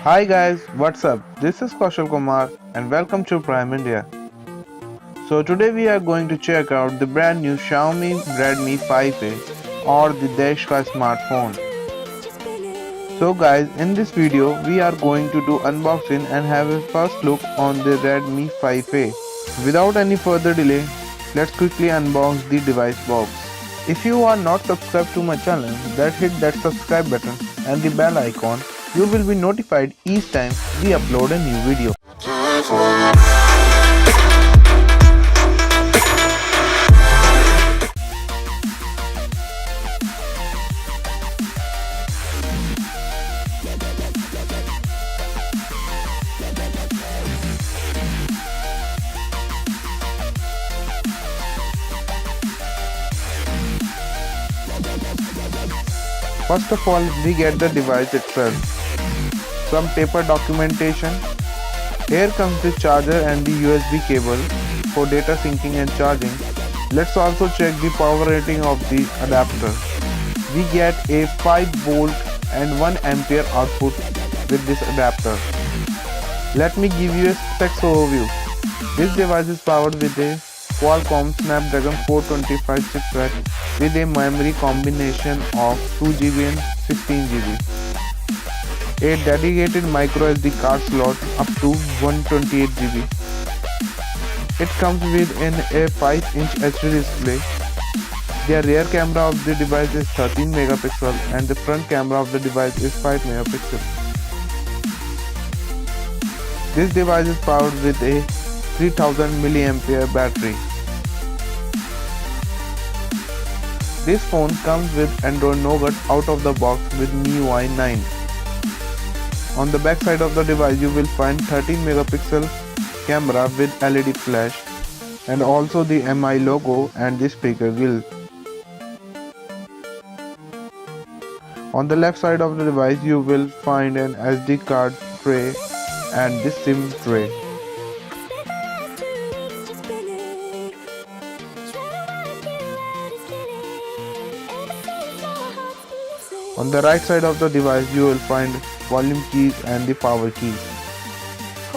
Hi guys, what's up? This is Kaushal Kumar and welcome to Prime India. So today we are going to check out the brand new Xiaomi Redmi 5A or the Desh ka smartphone. So guys, in this video we are going to do unboxing and have a first look on the Redmi 5A. Without any further delay, let's quickly unbox the device box. If you are not subscribed to my channel, then hit that subscribe button and the bell icon. You will be notified each time we upload a new video. First of all, we get the device itself. Some paper documentation. Here comes the charger and the USB cable for data syncing and charging. Let's also check the power rating of the adapter. We get a 5 volt and 1 ampere output with this adapter. Let me give you a specs overview. This device is powered with a Qualcomm Snapdragon 425 chipset with a memory combination of 2GB and 16GB. A dedicated micro SD card slot up to 128GB. It comes with a 5-inch HD display. The rear camera of the device is 13 megapixel and the front camera of the device is 5 megapixel. This device is powered with a 3000 mAh battery. This phone comes with Android Nougat out of the box with MIUI 9. On the back side of the device you will find 13 megapixel camera with LED flash and also the MI logo and the speaker grill. On the left side of the device you will find an SD card tray and the SIM tray. On the right side of the device you will find volume keys and the power keys.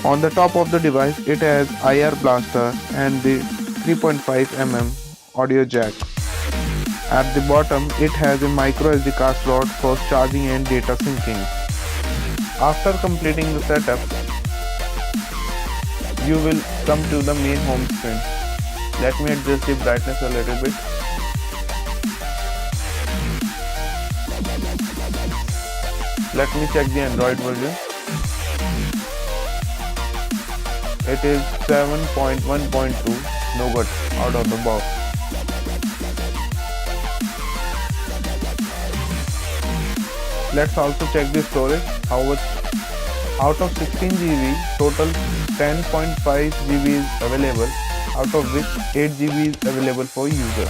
On the top of the device it has IR blaster and the 3.5mm audio jack. At the bottom it has a micro SD card slot for charging and data syncing. After completing the setup, you will come to the main home screen. Let me adjust the brightness a little bit. Let me check the Android version. It is 7.1.2 Nougat out of the box. Let's also check the storage. Out of 16GB, total 10.5GB is available, out of which 8GB is available for user.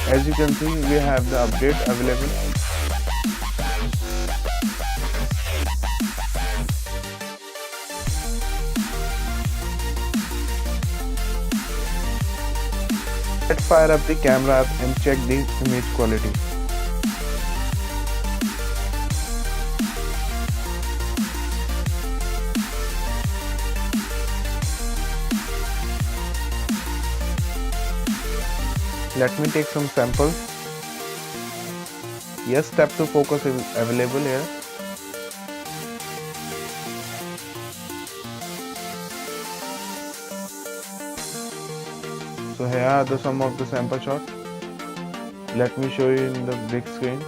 As you can see, we have the update available. Let's fire up the camera app and check the image quality. Let me take some samples. Yes, tap to focus is available here. So here are some of the sample shots. Let me show you in the big screen.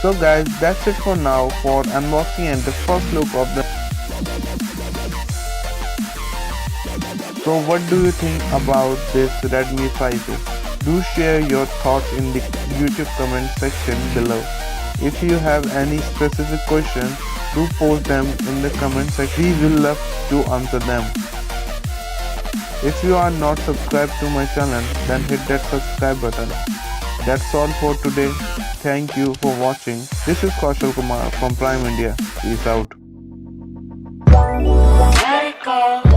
So guys, that's it for now for unboxing and the first look of the. So what do you think about this Redmi 5A? Do share your thoughts in the YouTube comment section below. If you have any specific questions, do post them in the comment section. We will love to answer them. If you are not subscribed to my channel, then hit that subscribe button. That's all for today. Thank you for watching. This is Kaushal Kumar from Prime India. Peace out. Let it go.